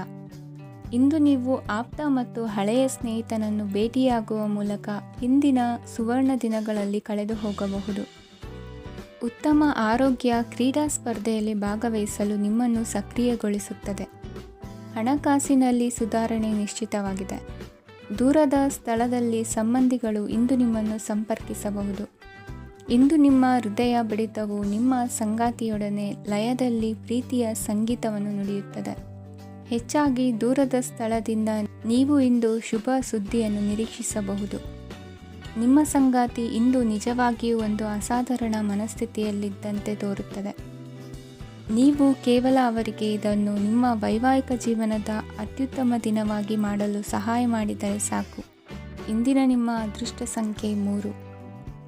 ಇಂದು ನೀವು ಆಪ್ತ ಮತ್ತು ಹಳೆಯ ಸ್ನೇಹಿತನನ್ನು ಭೇಟಿಯಾಗುವ ಮೂಲಕ ಹಿಂದಿನ ಸುವರ್ಣ ದಿನಗಳಲ್ಲಿ ಕಳೆದು ಹೋಗಬಹುದು. ಉತ್ತಮ ಆರೋಗ್ಯ ಕ್ರೀಡಾ ಸ್ಪರ್ಧೆಯಲ್ಲಿ ಭಾಗವಹಿಸಲು ನಿಮ್ಮನ್ನು ಸಕ್ರಿಯಗೊಳಿಸುತ್ತದೆ. ಹಣಕಾಸಿನಲ್ಲಿ ಸುಧಾರಣೆ ನಿಶ್ಚಿತವಾಗಿದೆ. ದೂರದ ಸ್ಥಳದಲ್ಲಿ ಸಂಬಂಧಿಗಳು ಇಂದು ನಿಮ್ಮನ್ನು ಸಂಪರ್ಕಿಸಬಹುದು. ಇಂದು ನಿಮ್ಮ ಹೃದಯ ಬಡಿತವು ನಿಮ್ಮ ಸಂಗಾತಿಯೊಡನೆ ಲಯದಲ್ಲಿ ಪ್ರೀತಿಯ ಸಂಗೀತವನ್ನು ನುಡಿಯುತ್ತದೆ. ಹೆಚ್ಚಾಗಿ ದೂರದ ಸ್ಥಳದಿಂದ ನೀವು ಇಂದು ಶುಭ ಸುದ್ದಿಯನ್ನು ನಿರೀಕ್ಷಿಸಬಹುದು. ನಿಮ್ಮ ಸಂಗಾತಿ ಇಂದು ನಿಜವಾಗಿಯೂ ಒಂದು ಅಸಾಧಾರಣ ಮನಸ್ಥಿತಿಯಲ್ಲಿದ್ದಂತೆ ತೋರುತ್ತದೆ. ನೀವು ಕೇವಲ ಅವರಿಗೆ ಇದನ್ನು ನಿಮ್ಮ ವೈವಾಹಿಕ ಜೀವನದ ಅತ್ಯುತ್ತಮ ದಿನವಾಗಿ ಮಾಡಲು ಸಹಾಯ ಮಾಡಿದರೆ ಸಾಕು. ಇಂದಿನ ನಿಮ್ಮ ಅದೃಷ್ಟ ಸಂಖ್ಯೆ 3.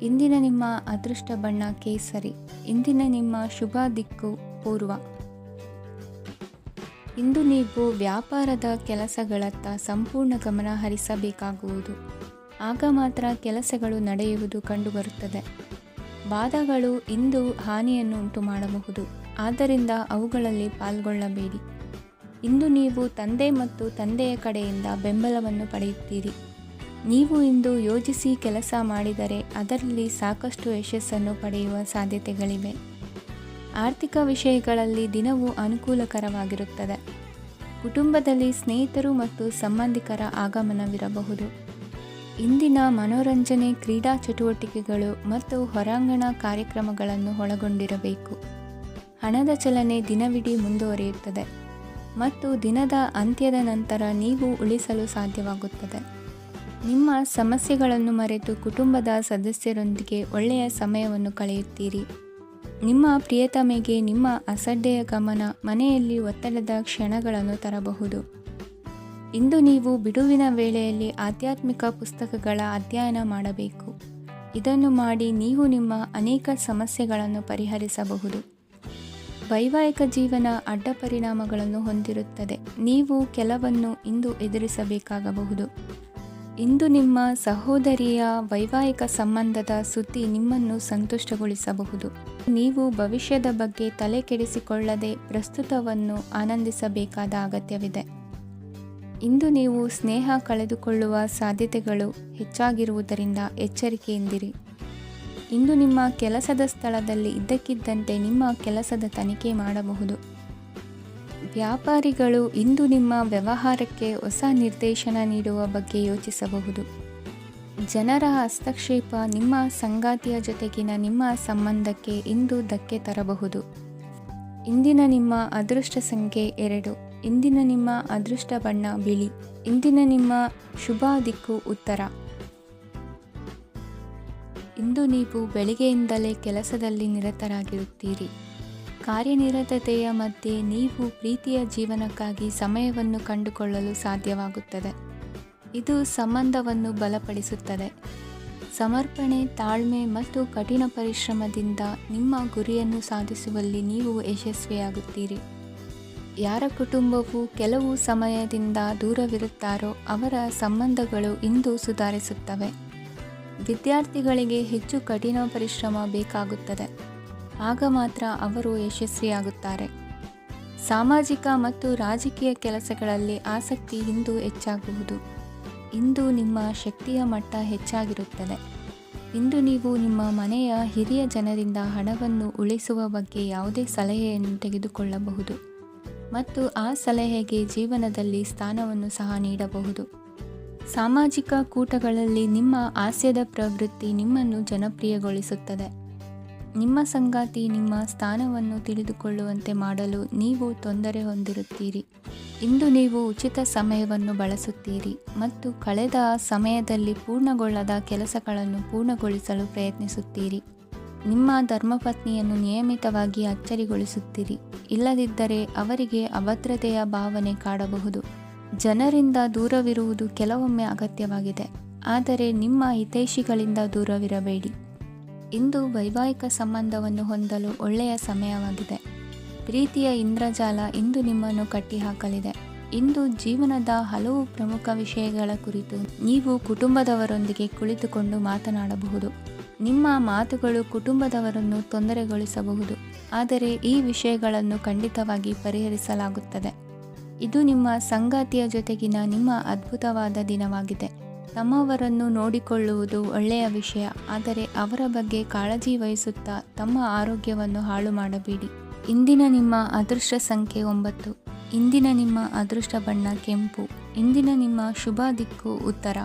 ಇಂದಿನ ನಿಮ್ಮ ಅದೃಷ್ಟ ಬಣ್ಣ ಕೇಸರಿ. ಇಂದಿನ ನಿಮ್ಮ ಶುಭ ದಿಕ್ಕು ಪೂರ್ವ. ಇಂದು ನೀವು ವ್ಯಾಪಾರದ ಕೆಲಸಗಳತ್ತ ಸಂಪೂರ್ಣ ಗಮನ ಹರಿಸಬೇಕಾಗುವುದು. ಆಗ ಮಾತ್ರ ಕೆಲಸಗಳು ನಡೆಯುವುದು ಕಂಡುಬರುತ್ತದೆ. ವಾದಗಳು ಇಂದು ಹಾನಿಯನ್ನು ಉಂಟು ಮಾಡಬಹುದು, ಆದ್ದರಿಂದ ಅವುಗಳಲ್ಲಿ ಪಾಲ್ಗೊಳ್ಳಬೇಡಿ. ಇಂದು ನೀವು ತಂದೆ ಮತ್ತು ತಂದೆಯ ಕಡೆಯಿಂದ ಬೆಂಬಲವನ್ನು ಪಡೆಯುತ್ತೀರಿ. ನೀವು ಇಂದು ಯೋಜಿಸಿ ಕೆಲಸ ಮಾಡಿದರೆ ಅದರಲ್ಲಿ ಸಾಕಷ್ಟು ಯಶಸ್ಸನ್ನು ಪಡೆಯುವ ಸಾಧ್ಯತೆಗಳಿವೆ. ಆರ್ಥಿಕ ವಿಷಯಗಳಲ್ಲಿ ದಿನವೂ ಅನುಕೂಲಕರವಾಗಿರುತ್ತದೆ. ಕುಟುಂಬದಲ್ಲಿ ಸ್ನೇಹಿತರು ಮತ್ತು ಸಂಬಂಧಿಕರ ಆಗಮನವಿರಬಹುದು. ಇಂದಿನ ಮನೋರಂಜನೆ ಕ್ರೀಡಾ ಚಟುವಟಿಕೆಗಳು ಮತ್ತು ಹೊರಾಂಗಣ ಕಾರ್ಯಕ್ರಮಗಳನ್ನು ಒಳಗೊಂಡಿರಬೇಕು. ಹಣದ ಚಲನೆ ದಿನವಿಡೀ ಮುಂದುವರಿಯುತ್ತದೆ ಮತ್ತು ದಿನದ ಅಂತ್ಯದ ನಂತರ ನೀವು ಉಳಿಸಲು ಸಾಧ್ಯವಾಗುತ್ತದೆ. ನಿಮ್ಮ ಸಮಸ್ಯೆಗಳನ್ನು ಮರೆತು ಕುಟುಂಬದ ಸದಸ್ಯರೊಂದಿಗೆ ಒಳ್ಳೆಯ ಸಮಯವನ್ನು ಕಳೆಯುತ್ತೀರಿ. ನಿಮ್ಮ ಪ್ರಿಯತಮೆಗೆ ನಿಮ್ಮ ಅಸಡ್ಡೆಯ ಗಮನ ಮನೆಯಲ್ಲಿ ಒತ್ತಡದ ಕ್ಷಣಗಳನ್ನು ತರಬಹುದು. ಇಂದು ನೀವು ಬಿಡುವಿನ ವೇಳೆಯಲ್ಲಿ ಆಧ್ಯಾತ್ಮಿಕ ಪುಸ್ತಕಗಳ ಅಧ್ಯಯನ ಮಾಡಬೇಕು. ಇದನ್ನು ಮಾಡಿ ನೀವು ನಿಮ್ಮ ಅನೇಕ ಸಮಸ್ಯೆಗಳನ್ನು ಪರಿಹರಿಸಬಹುದು. ವೈವಾಹಿಕ ಜೀವನ ಅಡ್ಡ ಪರಿಣಾಮಗಳನ್ನು ಹೊಂದಿರುತ್ತದೆ. ನೀವು ಕೆಲವನ್ನು ಇಂದು ಎದುರಿಸಬೇಕಾಗಬಹುದು. ಇಂದು ನಿಮ್ಮ ಸಹೋದರಿಯ ವೈವಾಹಿಕ ಸಂಬಂಧದ ಸುದ್ದಿ ನಿಮ್ಮನ್ನು ಸಂತುಷ್ಟಗೊಳಿಸಬಹುದು. ನೀವು ಭವಿಷ್ಯದ ಬಗ್ಗೆ ತಲೆ ಕೆಡಿಸಿಕೊಳ್ಳದೆ ಪ್ರಸ್ತುತವನ್ನು ಆನಂದಿಸಬೇಕಾದ ಅಗತ್ಯವಿದೆ. ಇಂದು ನೀವು ಸ್ನೇಹ ಕಳೆದುಕೊಳ್ಳುವ ಸಾಧ್ಯತೆಗಳು ಹೆಚ್ಚಾಗಿರುವುದರಿಂದ ಎಚ್ಚರಿಕೆಯಿಂದಿರಿ. ಇಂದು ನಿಮ್ಮ ಕೆಲಸದ ಸ್ಥಳದಲ್ಲಿ ಇದ್ದಕ್ಕಿದ್ದಂತೆ ನಿಮ್ಮ ಕೆಲಸದ ತನಿಖೆ ಮಾಡಬಹುದು. ವ್ಯಾಪಾರಿಗಳು ಇಂದು ನಿಮ್ಮ ವ್ಯವಹಾರಕ್ಕೆ ಹೊಸ ನಿರ್ದೇಶನ ನೀಡುವ ಬಗ್ಗೆ ಯೋಚಿಸಬಹುದು. ಜನರ ಹಸ್ತಕ್ಷೇಪ ನಿಮ್ಮ ಸಂಗಾತಿಯ ಜೊತೆಗಿನ ನಿಮ್ಮ ಸಂಬಂಧಕ್ಕೆ ಇಂದು ಧಕ್ಕೆ ತರಬಹುದು. ಇಂದಿನ ನಿಮ್ಮ ಅದೃಷ್ಟ ಸಂಖ್ಯೆ 2. ಇಂದಿನ ನಿಮ್ಮ ಅದೃಷ್ಟ ಬಣ್ಣ ಬಿಳಿ. ಇಂದಿನ ನಿಮ್ಮ ಶುಭ ದಿಕ್ಕು ಉತ್ತರ. ಇಂದು ನೀವು ಬೆಳಿಗ್ಗೆಯಿಂದಲೇ ಕೆಲಸದಲ್ಲಿ ನಿರತರಾಗಿರುತ್ತೀರಿ. ಕಾರ್ಯನಿರತತೆಯ ಮಧ್ಯೆ ನೀವು ಪ್ರೀತಿಯ ಜೀವನಕ್ಕಾಗಿ ಸಮಯವನ್ನು ಕಂಡುಕೊಳ್ಳಲು ಸಾಧ್ಯವಾಗುತ್ತದೆ. ಇದು ಸಂಬಂಧವನ್ನು ಬಲಪಡಿಸುತ್ತದೆ. ಸಮರ್ಪಣೆ, ತಾಳ್ಮೆ ಮತ್ತು ಕಠಿಣ ಪರಿಶ್ರಮದಿಂದ ನಿಮ್ಮ ಗುರಿಯನ್ನು ಸಾಧಿಸುವಲ್ಲಿ ನೀವು ಯಶಸ್ವಿಯಾಗುತ್ತೀರಿ. ಯಾರ ಕುಟುಂಬವು ಕೆಲವು ಸಮಯದಿಂದ ದೂರವಿರುತ್ತಾರೋ ಅವರ ಸಂಬಂಧಗಳು ಇಂದು ಸುಧಾರಿಸುತ್ತವೆ. ವಿದ್ಯಾರ್ಥಿಗಳಿಗೆ ಹೆಚ್ಚು ಕಠಿಣ ಪರಿಶ್ರಮ ಬೇಕಾಗುತ್ತದೆ. ಆಗ ಮಾತ್ರ ಅವರು ಯಶಸ್ವಿಯಾಗುತ್ತಾರೆ. ಸಾಮಾಜಿಕ ಮತ್ತು ರಾಜಕೀಯ ಕೆಲಸಗಳಲ್ಲಿ ಆಸಕ್ತಿ ಇಂದು ಹೆಚ್ಚಾಗುವುದು. ಇಂದು ನಿಮ್ಮ ಶಕ್ತಿಯ ಮಟ್ಟ ಹೆಚ್ಚಾಗಿರುತ್ತದೆ. ಇಂದು ನೀವು ನಿಮ್ಮ ಮನೆಯ ಹಿರಿಯ ಜನರಿಂದ ಹಣವನ್ನು ಉಳಿಸುವ ಬಗ್ಗೆ ಯಾವುದೇ ಸಲಹೆಯನ್ನು ತೆಗೆದುಕೊಳ್ಳಬಹುದು ಮತ್ತು ಆ ಸಲಹೆಗೆ ಜೀವನದಲ್ಲಿ ಸ್ಥಾನವನ್ನು ಸಹ ನೀಡಬಹುದು. ಸಾಮಾಜಿಕ ಕೂಟಗಳಲ್ಲಿ ನಿಮ್ಮ ಹಾಸ್ಯದ ಪ್ರವೃತ್ತಿ ನಿಮ್ಮನ್ನು ಜನಪ್ರಿಯಗೊಳಿಸುತ್ತದೆ. ನಿಮ್ಮ ಸಂಗಾತಿ ನಿಮ್ಮ ಸ್ಥಾನವನ್ನು ತಿಳಿದುಕೊಳ್ಳುವಂತೆ ಮಾಡಲು ನೀವು ತೊಂದರೆ ಹೊಂದಿರುತ್ತೀರಿ. ಇಂದು ನೀವು ಉಚಿತ ಸಮಯವನ್ನು ಬಳಸುತ್ತೀರಿ ಮತ್ತು ಕಳೆದ ಸಮಯದಲ್ಲಿ ಪೂರ್ಣಗೊಳ್ಳದ ಕೆಲಸಗಳನ್ನು ಪೂರ್ಣಗೊಳಿಸಲು ಪ್ರಯತ್ನಿಸುತ್ತೀರಿ. ನಿಮ್ಮ ಧರ್ಮಪತ್ನಿಯನ್ನು ನಿಯಮಿತವಾಗಿ ಅಚ್ಚರಿಗೊಳಿಸುತ್ತೀರಿ. ಇಲ್ಲದಿದ್ದರೆ ಅವರಿಗೆ ಅಭದ್ರತೆಯ ಭಾವನೆ ಕಾಡಬಹುದು. ಜನರಿಂದ ದೂರವಿರುವುದು ಕೆಲವೊಮ್ಮೆ ಅಗತ್ಯವಾಗಿದೆ, ಆದರೆ ನಿಮ್ಮ ಹಿತೈಷಿಗಳಿಂದ ದೂರವಿರಬೇಡಿ. ಇಂದು ವೈವಾಹಿಕ ಸಂಬಂಧವನ್ನು ಹೊಂದಲು ಒಳ್ಳೆಯ ಸಮಯವಾಗಿದೆ. ಪ್ರೀತಿಯ ಇಂದ್ರಜಾಲ ಇಂದು ನಿಮ್ಮನ್ನು ಕಟ್ಟಿಹಾಕಲಿದೆ. ಇಂದು ಜೀವನದ ಹಲವು ಪ್ರಮುಖ ವಿಷಯಗಳ ಕುರಿತು ನೀವು ಕುಟುಂಬದವರೊಂದಿಗೆ ಕುಳಿತುಕೊಂಡು ಮಾತನಾಡಬಹುದು. ನಿಮ್ಮ ಮಾತುಗಳು ಕುಟುಂಬದವರನ್ನು ತೊಂದರೆಗೊಳಿಸಬಹುದು, ಆದರೆ ಈ ವಿಷಯಗಳನ್ನು ಖಂಡಿತವಾಗಿ ಪರಿಹರಿಸಲಾಗುತ್ತದೆ. ಇದು ನಿಮ್ಮ ಸಂಗಾತಿಯ ಜೊತೆಗಿನ ನಿಮ್ಮ ಅದ್ಭುತವಾದ ದಿನವಾಗಿದೆ. ತಮ್ಮವರನ್ನು ನೋಡಿಕೊಳ್ಳುವುದು ಒಳ್ಳೆಯ ವಿಷಯ, ಆದರೆ ಅವರ ಬಗ್ಗೆ ಕಾಳಜಿ ವಹಿಸುತ್ತಾ ತಮ್ಮ ಆರೋಗ್ಯವನ್ನು ಹಾಳು ಮಾಡಬೇಡಿ. ಇಂದಿನ ನಿಮ್ಮ ಅದೃಷ್ಟ ಸಂಖ್ಯೆ 9. ಇಂದಿನ ನಿಮ್ಮ ಅದೃಷ್ಟ ಬಣ್ಣ ಕೆಂಪು. ಇಂದಿನ ನಿಮ್ಮ ಶುಭ ದಿಕ್ಕು ಉತ್ತರ.